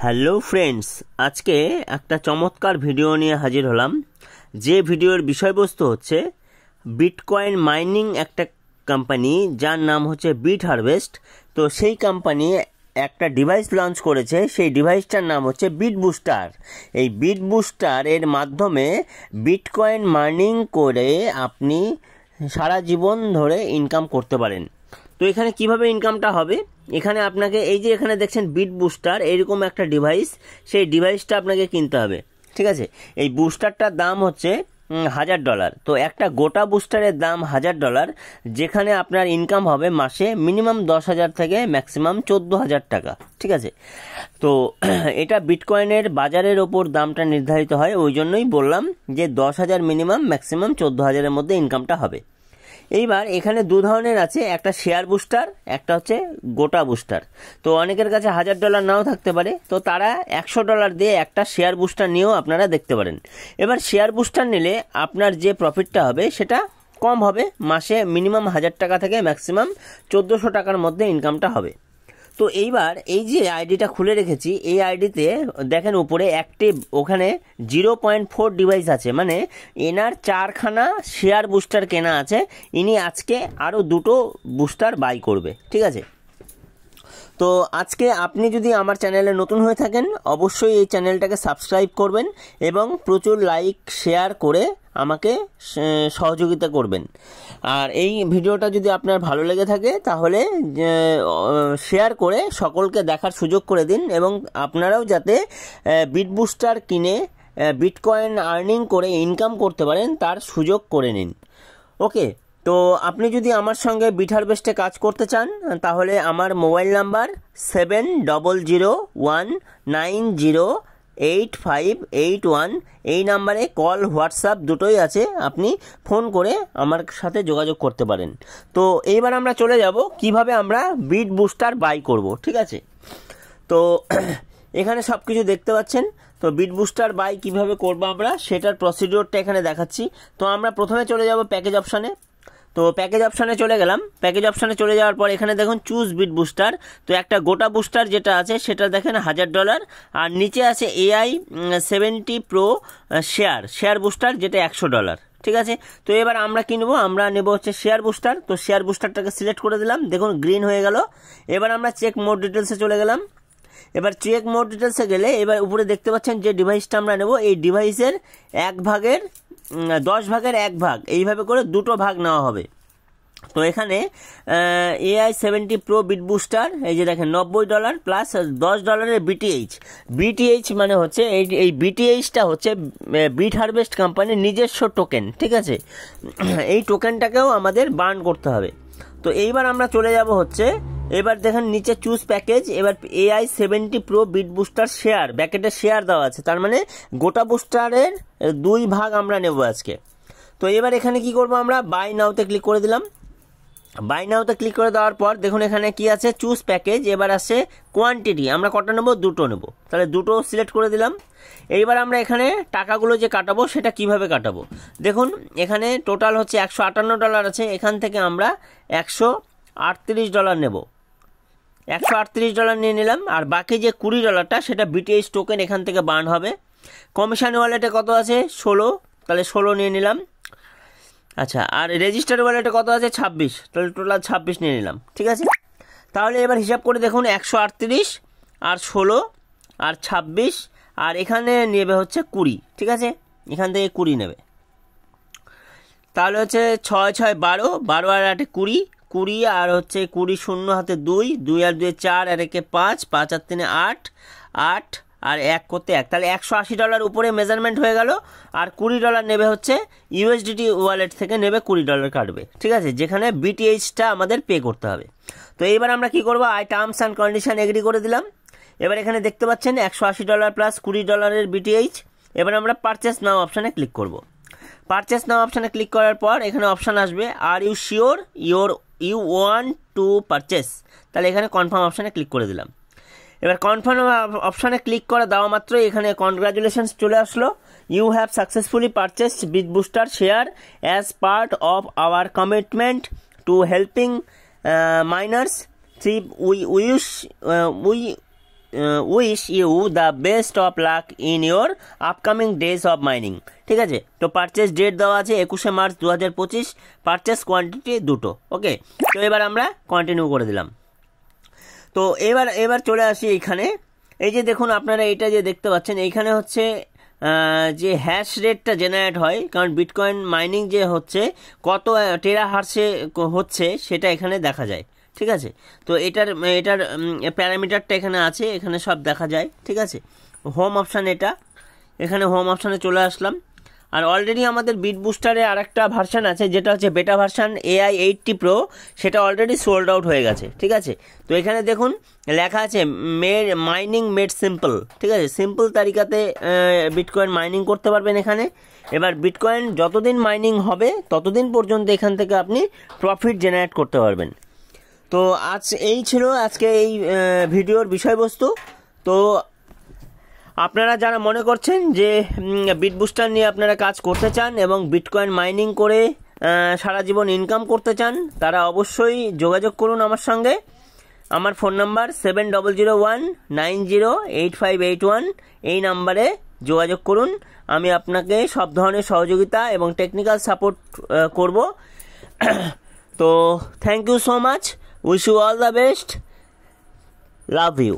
Hello friends, আজকে একটা চমৎকার ভিডিও নিয়ে হাজির হলাম। যে ভিডিওর বিষয়বস্তু হচ্ছে বিটকয়েন মাইনিং একটা কোম্পানি যার নাম হচ্ছে বিট হারভেস্ট। তো সেই কোম্পানি একটা ডিভাইস লঞ্চ করেছে, সেই ডিভাইসটার নাম হচ্ছে বিট বুস্টার। এই বিট বুস্টার এর মাধ্যমে বিটকয়েন মাইনিং করে আপনি সারা জীবন ধরে ইনকাম করতে পারেন। তো এখানে কিভাবে ইনকামটা হবে, এখানে আপনাকে এই যে এখানে দেখছেন বিট বুস্টার, এরকম একটা ডিভাইস, সেই ডিভাইসটা আপনাকে কিনতে হবে। ঠিক আছে, এই বুস্টারটার দাম হচ্ছে $1000। তো একটা গোটা বুস্টারের দাম $1000, যেখানে আপনার ইনকাম হবে মাসে মিনিমাম 10,000 থেকে ম্যাক্সিমাম 14,000 টাকা। ঠিক আছে, তো এটা বিটকয়েনের বাজারের ওপর দামটা নির্ধারিত হয়, ওই জন্যই বললাম যে 10,000 মিনিমাম, ম্যাক্সিমাম 14,000-এর মধ্যে ইনকামটা হবে। এইবার এখানে দু ধরনের আছে, একটা শেয়ার বুস্টার, একটা হচ্ছে গোটা বুস্টার। তো অনেকের কাছে $1000 নাও থাকতে পারে, তো তারা $100 দিয়ে একটা শেয়ার বুস্টার নিয়েও আপনারা দেখতে পারেন। এবার শেয়ার বুস্টার নিলে আপনার যে প্রফিটটা হবে সেটা কম হবে, মাসে মিনিমাম 1000 টাকা থেকে ম্যাক্সিমাম 1400 টাকার মধ্যে ইনকামটা হবে। তো এইবার এই যে আইডিটা খুলে রেখেছি, এই আইডিতে দেখেন উপরে অ্যাক্টিভ, ওখানে 0.4 ডিভাইস আছে, মানে এনার 4খানা শেয়ার বুস্টার কেনা আছে। ইনি আজকে আরও 2টো বুস্টার বাই করবে। ঠিক আছে, তো আজকে আপনি যদি আমার চ্যানেলে নতুন হয়ে থাকেন, অবশ্যই এই চ্যানেলটাকে সাবস্ক্রাইব করবেন এবং প্রচুর লাইক শেয়ার করে আমাকে সহযোগিতা করবেন। আর এই ভিডিওটা যদি আপনার ভালো লেগে থাকে তাহলে শেয়ার করে সকলকে দেখার সুযোগ করে দিন, এবং আপনারাও যাতে বিট বুস্টার কিনে বিটকয়েন আর্নিং করে ইনকাম করতে পারেন তার সুযোগ করে নিন। ওকে, তো আপনি যদি আমার সঙ্গে বিট হারভেস্টে কাজ করতে চান তাহলে আমার মোবাইল নাম্বার 7000190858 এই নাম্বারে কল, হোয়াটসঅ্যাপ দুটোই আছে, আপনি ফোন করে আমার সাথে যোগাযোগ করতে পারেন। তো এইবার আমরা চলে যাব কিভাবে আমরা বিট বুস্টার বাই করব। ঠিক আছে, তো এখানে সব কিছু দেখতে পাচ্ছেন। তো বিট বুস্টার বাই কিভাবে করব আমরা সেটার প্রসিডিওরটা এখানে দেখাচ্ছি। তো আমরা প্রথমে চলে যাব প্যাকেজ অপশানে। তো প্যাকেজ অপশানে চলে গেলাম। প্যাকেজ অপশানে চলে যাওয়ার পর এখানে দেখুন চুজ বিট বুস্টার। তো একটা গোটা বুস্টার যেটা আছে সেটা দেখেন $1000, আর নিচে আছে AI-70 Pro শেয়ার বুস্টার, যেটা $100। ঠিক আছে, তো এবার আমরা কিনবো, আমরা নেব হচ্ছে শেয়ার বুস্টার। তো শেয়ার বুস্টারটাকে সিলেক্ট করে দিলাম, দেখুন গ্রিন হয়ে গেল। এবার আমরা চেক মোর ডিটেলসে চলে গেলাম। এবার চেক মোর ডিটেলসে গেলে এবার উপরে দেখতে পাচ্ছেন যে ডিভাইসটা আমরা নেব, এই ডিভাইসের 10 ভাগের 1 ভাগ, এইভাবে করে 2টো ভাগ নেওয়া হবে। তো এখানে AI-70 Pro বিট বুস্টার, এই যে দেখেন $90 প্লাস $10 বিটিএইচ মানে হচ্ছে এই বিটিএইচটা হচ্ছে বিট হারভেস্ট কোম্পানির নিজস্ব টোকেন। ঠিক আছে, এই টোকেনটাকেও আমাদের বার্ন করতে হবে। তো এইবার আমরা চলে যাব হচ্ছে, এবার দেখেন নিচে চুজ প্যাকেজ। এবার AI-70 Pro beat booster share, ব্যাকেটে শেয়ার দেওয়া আছে, তার মানে গোটা বুস্টারের 2 ভাগ আমরা নেব আজকে। তো এবার এখানে কি করব, আমরা বাই নাওতে ক্লিক করে দিলাম। বাই নাওতে ক্লিক করে দেওয়ার পর দেখুন এখানে কি আছে, চুজ প্যাকেজ। এবার আছে কোয়ান্টিটি, আমরা কটা নেব, 2টো নেব, তাহলে 2টো সিলেক্ট করে দিলাম। এইবার আমরা এখানে টাকাগুলো যে কাটাবো সেটা কিভাবে কাটাবো, দেখুন এখানে টোটাল হচ্ছে $158 আছে, এখান থেকে আমরা $138 নেব, $138 নিয়ে নিলাম। আর বাকি যে $20 সেটা বিটিএইচ টোকেন এখান থেকে বার্ন হবে। কমিশন ওয়ালেটে কত আছে, 16, তাহলে 16 নিয়ে নিলাম। আচ্ছা, আর রেজিস্টার ওয়ালেটে কত আছে, 26, তাহলে টোটাল 26 নিয়ে নিলাম। ঠিক আছে, তাহলে এবার হিসাব করে দেখুন 138 আর 16 আর 26, আর এখানে নেবে হচ্ছে 20। ঠিক আছে, এখান থেকে 20 নেবে, তাহলে হচ্ছে 6 6 12, 12 আর 8 20, আর হচ্ছে 20 শূন্য হাতে 2, 2 আর 2 4, আর 1 5, 5 আর 3 8, 8 আর 1 করতে 1, তাহলে $180 উপরে মেজারমেন্ট হয়ে গেল। আর $20 নেবে হচ্ছে ইউএসডিটি ওয়ালেট থেকে নেবে, $20 কাটবে। ঠিক আছে, যেখানে বিটিএইচটা আমাদের পে করতে হবে। তো এইবার আমরা কি করব, টার্মস অ্যান্ড কন্ডিশন এগ্রি করে দিলাম। এবার এখানে দেখতে পাচ্ছেন $180 প্লাস $20 বিটিএইচ। এবার আমরা পারচেস নাও অপশানে ক্লিক করব। পারচেস নাও অপশানে ক্লিক করার পর এখানে অপশান আসবে, are you sure you want to purchase, তাহলে এখানে কনফার্ম অপশানে ক্লিক করে দিলাম। এবার কনফার্ম অপশানে ক্লিক করে দেওয়া মাত্রই এখানে কনগ্রাচুলেশনস চলে আসলো, you have successfully purchased bit booster share as part of our commitment to helping miners. We wish you the best of luck in your upcoming days of mining. ঠিক আছে, তো পারচেস ডেট দেওয়া আছে 21শে March 2025, purchase quantity 2টো। Okay, তো এবার আমরা কন্টিনিউ করে দিলাম। তো এবার চলে আসি এইখানে। এই যে দেখুন আপনারা এইটা যে দেখতে পাচ্ছেন, এইখানে হচ্ছে যে হ্যাশ রেটটা জেনারেট হয়, কারণ বিটকয়েন মাইনিং যে হচ্ছে কত টেরা হার্সে হচ্ছে সেটা এখানে দেখা যায়। ঠিক আছে, তো এটার প্যারামিটারটা এখানে আছে, এখানে সব দেখা যায়। ঠিক আছে, হোম অপশান, এখানে হোম অপশানে চলে আসলাম। আর অলরেডি আমাদের বিট বুস্টারে আর একটা ভার্সান আছে, যেটা হচ্ছে বেটা ভার্সান AI80 Pro, সেটা অলরেডি সোল্ড আউট হয়ে গেছে। ঠিক আছে, তো এখানে দেখুন লেখা আছে মাইনিং মেড সিম্পল। ঠিক আছে, সিম্পল তারিকাতে বিটকয়েন মাইনিং করতে পারবেন এখানে। এবার বিটকয়েন যতদিন মাইনিং হবে ততদিন পর্যন্ত এখান থেকে আপনি প্রফিট জেনারেট করতে পারবেন। তো এই ছিল আজকে এই ভিডিওর বিষয়বস্তু। তো আপনারা যারা মনে করছেন যে বিট বুস্টার নিয়ে আপনারা কাজ করতে চান এবং বিটকয়েন মাইনিং করে সারা জীবন ইনকাম করতে চান, তারা অবশ্যই যোগাযোগ করুন আমার সঙ্গে। আমার ফোন নাম্বার 7001908581, এই নাম্বারে যোগাযোগ করুন। আমি আপনাকে সব ধরনের সহযোগিতা এবং টেকনিক্যাল সাপোর্ট করব। তো thank you so much, wish you all the best, love you.